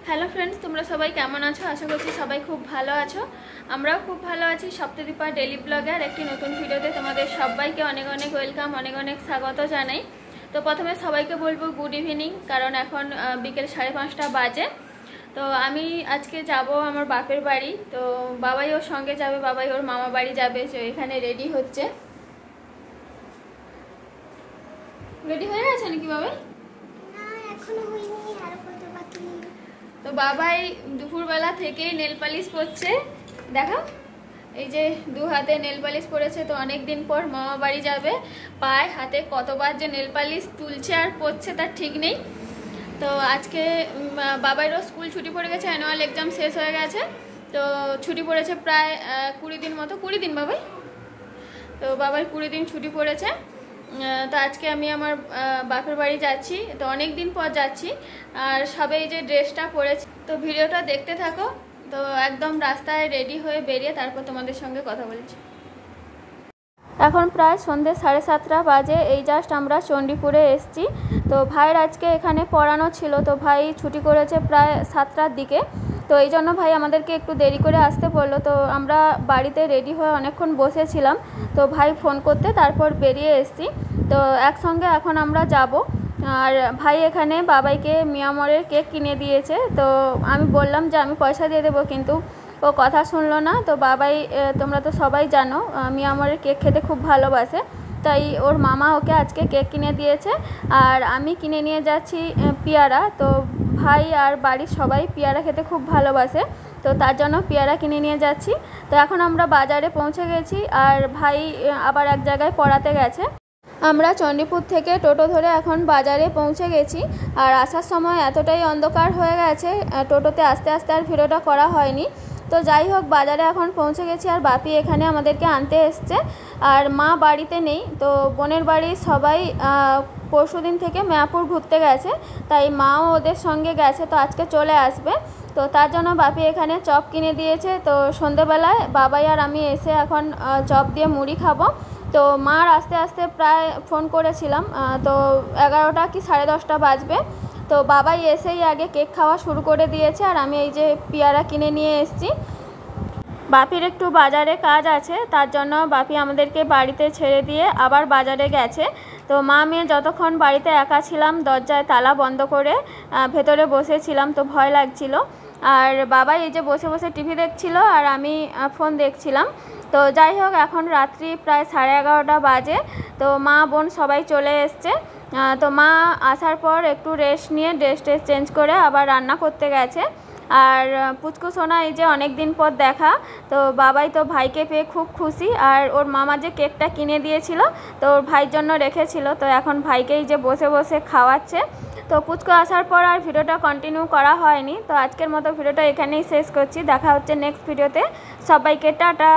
Hello friends, তোমরা সবাই কেমন আছো? আশা করছি সবাই খুব ভালো আছো। আমরাও খুব ভালো আছি। সপ্তদীপা ডেলি ব্লগের একটি নতুন ভিডিওতে তোমাদের সবাইকে অনেক অনেক ওয়েলকাম, অনেক অনেক স্বাগত জানাই। তো প্রথমে সবাইকে বলবো গুড ইভিনিং, কারণ এখন বিকেল 5:30 বাজে। তো আমি আজকে যাব আমার বাপের বাড়ি। তো বাবাই ওর সঙ্গে যাবে, বাবাই ওর মামা বাড়ি যাবে। তো এখানে রেডি হচ্ছে। রেডি হয়ে গেছে নাকি বাবাই? না, এখনো হয়নি, আরো কত বাকি। তো বাবাই দুপুরবেলা থেকেই নেল পালিশ করছে, দেখো এই যে দু হাতে নেল পালিশ পরেছে। তো অনেক দিন পর মামা বাড়ি যাবে, পায়ে হাতে কতবার যে নেল পালিশ তুলছে আর পড়ছে তার ঠিক নেই। তো আজকে বাবাইরও স্কুল ছুটি পড়ে গেছে, অ্যানুয়াল এক্সাম শেষ হয়ে গেছে। তো ছুটি পড়েছে প্রায় 20 দিন মতো। 20 দিন বাবাই? তো বাবার 20 দিন ছুটি পড়েছে। তো আজকে আমি আমার বাপের বাড়ি যাচ্ছি। তো অনেক দিন পর যাচ্ছি, আর সবাই যে ড্রেসটা পরেছে। তো ভিডিওটা দেখতে থাকো। তো একদম রাস্তায় রেডি হয়ে বেরিয়ে তারপর তোমাদের সঙ্গে কথা বলছি। এখন প্রায় সন্ধ্যে 7:30 বাজে। এই জাস্ট আমরা চণ্ডীপুরে এসেছি। তো ভাইয়ের আজকে এখানে পড়ানো ছিল, তো ভাই ছুটি করেছে প্রায় 7টার দিকে। তো এই জন্য ভাই আমাদেরকে একটু দেরি করে আসতে বললো। তো আমরা বাড়িতে রেডি হয়ে অনেকক্ষণ বসেছিলাম। তো ভাই ফোন করতে তারপর বেরিয়ে এসেছি। তো একসঙ্গে এখন আমরা যাব। আর ভাই এখানে বাবাইকে মিয়ামরের কেক কিনে দিয়েছে। তো আমি বললাম যে আমি পয়সা দিয়ে দেবো, কিন্তু ও কথা শুনলো না। তো বাবাই, তোমরা তো সবাই জানো, মিয়ামরের কেক খেতে খুব ভালোবাসে, তাই ওর মামা ওকে আজকে কেক কিনে দিয়েছে। আর আমি কিনে নিয়ে যাচ্ছি পেয়ারা। তো ভাই আর বাড়ির সবাই পেয়ারা খেতে খুব ভালোবাসে, তো তার জন্য পেয়ারা কিনে নিয়ে যাচ্ছি। তো এখন আমরা বাজারে পৌঁছে গেছি, আর ভাই আবার এক জায়গায় পড়াতে গেছে। আমরা চণ্ডীপুর থেকে টোটো ধরে এখন বাজারে পৌঁছে গেছি। আর আসার সময় এতটাই অন্ধকার হয়ে গেছে, টোটোতে আস্তে আস্তে আর ভিডিওটা করা হয়নি। তো যাই হোক, বাজারে এখন পৌঁছে গেছি, আর বাপি এখানে আমাদেরকে আনতে এসছে। আর মা বাড়িতে নেই। তো বোনের বাড়ির সবাই পরশুদিন থেকে মায়াপুর ঘুরতে গেছে, তাই মাও ওদের সঙ্গে গেছে। তো আজকে চলে আসবে। তো তার জন্য বাপি এখানে চপ কিনে দিয়েছে। তো সন্ধেবেলায় বাবাই আর আমি এসে এখন চপ দিয়ে মুড়ি খাবো। তো মার আস্তে আস্তে প্রায় ফোন করেছিলাম, তো 11টা কি 10:30 বাজবে। তো বাবাই এসেই আগে কেক খাওয়া শুরু করে দিয়েছে, আর আমি এই যে পেয়ারা কিনে নিয়ে এসেছি। বাপির একটু বাজারে কাজ আছে, তার জন্য বাপি আমাদেরকে বাড়িতে ছেড়ে দিয়ে আবার বাজারে গেছে। তো মা মেয়ে যতক্ষণ বাড়িতে একা ছিলাম, দরজায় তালা বন্ধ করে ভেতরে বসেছিলাম, তো ভয় লাগছিল। আর বাবাই এই যে বসে বসে টিভি দেখছিল, আর আমি ফোন দেখছিলাম। তো যাই হোক, এখন রাত্রি প্রায় 11:30 বাজে। তো মা বোন সবাই চলে এসছে। তো মা আসার পর একটু রেস্ট নিয়ে ড্রেস চেঞ্জ করে আবার রান্না করতে গেছে। আর পুচকু সোনা এই যে অনেক দিন পর দেখা। তো বাবাই তো ভাইকে পেয়ে খুব খুশি। আর ওর মামা যে কেকটা কিনে দিয়েছিল, তো ওর ভাইয়ের জন্য রেখেছিল। তো এখন ভাইকেই যে বসে বসে খাওয়াচ্ছে। তো পুচকু আসার পর আর ভিডিওটা কন্টিনিউ করা হয়নি। তো আজকের মতো ভিডিওটা এখানেই শেষ করছি। দেখা হচ্ছে নেক্সট ভিডিওতে। সবাইকে টাটা।